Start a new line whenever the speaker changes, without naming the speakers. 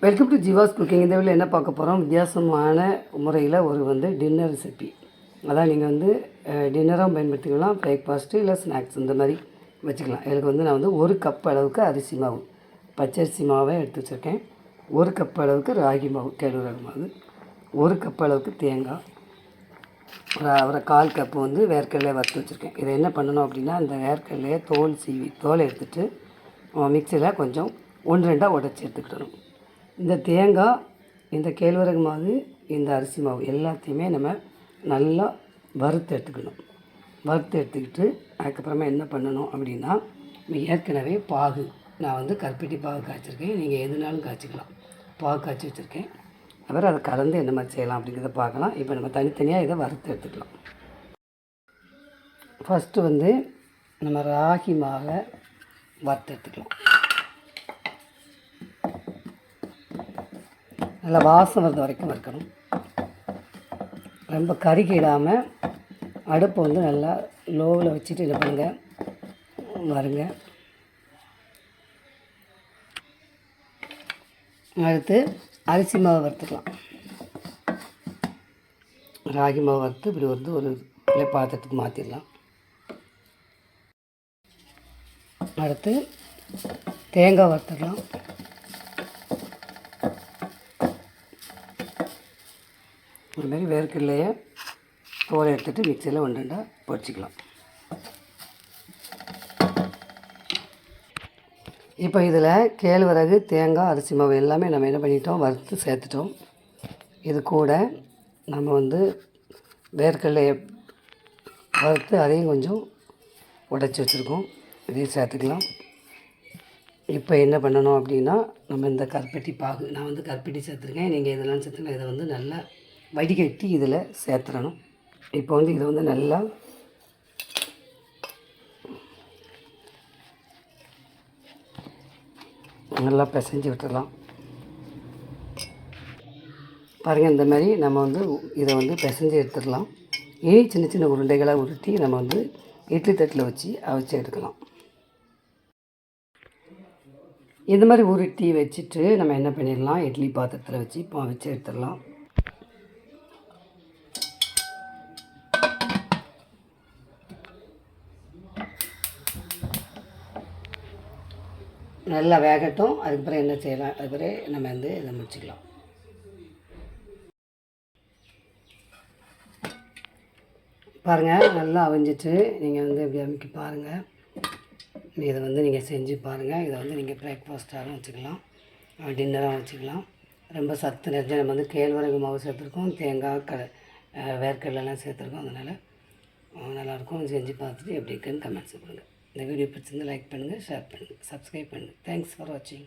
Welcome to Jeeva's cooking. இந்த வீடியோவில் என்ன பார்க்க போகிறோம், வித்தியாசமான முறையில் ஒரு டின்னர் ரெசிபி. அதான் நீங்கள் டின்னராகவும் பயன்படுத்திக்கலாம், பிரேக்ஃபாஸ்ட்டு இல்லை ஸ்நாக்ஸ் இந்த மாதிரி வச்சுக்கலாம். இதுக்கு நான் 1 கப் அளவுக்கு அரிசி மாவு, பச்சரிசி மாவை எடுத்து வச்சுருக்கேன். 1 கப் அளவுக்கு ராகி மாவு, கேழ்வரகு மாவு, 1 கப் அளவுக்கு தேங்காய், ஒரு 1/4 கப்பு வேர்க்கடலையை வறுத்து வச்சுருக்கேன். இதை என்ன பண்ணணும் அப்படின்னா, அந்த வேர்க்கடலையை தோலை எடுத்துகிட்டு மிக்சியில் கொஞ்சம் 1-2 உடச்சி எடுத்துக்கிடணும். இந்த தேங்காய், இந்த கேழ்வரகு மாவு, இந்த அரிசி மாவு எல்லாத்தையுமே நம்ம நல்லா வறுத்து எடுத்துக்கணும். வறுத்து எடுத்துக்கிட்டு அதுக்கப்புறமா என்ன பண்ணணும் அப்படின்னா, ஏற்கனவே பாகு நான் கருப்பட்டி பாகு காய்ச்சிருக்கேன். நீங்கள் எதுனாலும் காய்ச்சிக்கலாம். பாகு காய்ச்சி வச்சுருக்கேன். அப்புறம் அதை கலந்து என்ன மாதிரி செய்யலாம் அப்படிங்கிறத பார்க்கலாம். இப்போ நம்ம தனித்தனியாக இதை வறுத்து எடுத்துக்கலாம். ஃபஸ்ட்டு நம்ம ராகி மாவை வறுத்து எடுத்துக்கலாம். நல்லா வாசம் வர்றது வரைக்கும் வறுக்கணும். ரொம்ப கருகிடாமல் அடுப்பை நல்லா லோவில் வச்சுட்டு என்ன பண்ணுங்கள், வருங்க. அடுத்து அரிசி மாவு வறுத்துக்கலாம். ராகி மாவு வறுத்து இப்படி ஒரு பாத்திரத்துக்கு மாற்றிடலாம். அடுத்து தேங்காய் வறுத்துக்கலாம். இதுமாரி வேர்க்கடலையை தோலை எடுத்துகிட்டு மிக்சியில் 1-2 பொரிச்சிக்கலாம். இப்போ இதில் கேழ்வரகு, தேங்காய், அரிசி மாவு எல்லாமே நம்ம என்ன பண்ணிட்டோம், வறுத்து சேர்த்துட்டோம். இது கூட நம்ம வேர்க்கடலையை வறுத்து அதையும் கொஞ்சம் உடைச்சி வச்சுருக்கோம். இதையும் சேர்த்துக்கலாம். இப்போ என்ன பண்ணணும் அப்படின்னா, நம்ம இந்த கருப்பட்டி பாகு, நான் கருப்பட்டி சேர்த்துருக்கேன். நீங்கள் இதெல்லாம் சேர்த்துக்கலாம். இதை நல்லா வடிகட்டி இதில் சேர்த்துடணும். இப்போ இதை நல்லா பிசைஞ்சு விட்டுடலாம். பாருங்கள், இந்த மாதிரி நம்ம இதை பிசைஞ்சு எடுத்துடலாம். இனி சின்ன சின்ன உருண்டைகளாக உருட்டி நம்ம இட்லி தட்டில் வச்சு அவிச்சு எடுக்கலாம். இந்த மாதிரி உருட்டி வச்சுட்டு நம்ம என்ன பண்ணிடலாம், இட்லி பாத்திரத்தில் வச்சு இப்போ அவிச்சு எடுத்துடலாம். நல்லா வேகட்டும். அதுக்கப்புறம் என்ன செய்யலாம், அதுக்கப்புறம் நம்ம இதை முடிச்சுக்கலாம். பாருங்கள், நல்லா அவிஞ்சிட்டு நீங்கள் இப்படி அமைக்க பாருங்கள். இதை நீங்கள் செஞ்சு பாருங்கள். இதை நீங்கள் பிரேக்ஃபாஸ்ட்டாகவும் வச்சுக்கலாம், டின்னராகவும் வச்சுக்கலாம். ரொம்ப சத்து நிறைஞ்ச நம்ம கேழ்வரகு மாவு சேர்த்துருக்கோம், தேங்காய், வேர்க்கடலாம் சேர்த்துருக்கோம். அதனால் நல்லாயிருக்கும். செஞ்சு பார்த்துட்டு எப்படி இருக்குன்னு கமெண்ட்ஸ் கொடுங்க. இந்த வீடியோ பிடிச்சிருந்து லைக் பண்ணுங்கள், ஷேர் பண்ணுங்கள், சப்ஸ்கிரைப் பண்ணுங்கள். தேங்க்ஸ் ஃபார் வாட்சிங்.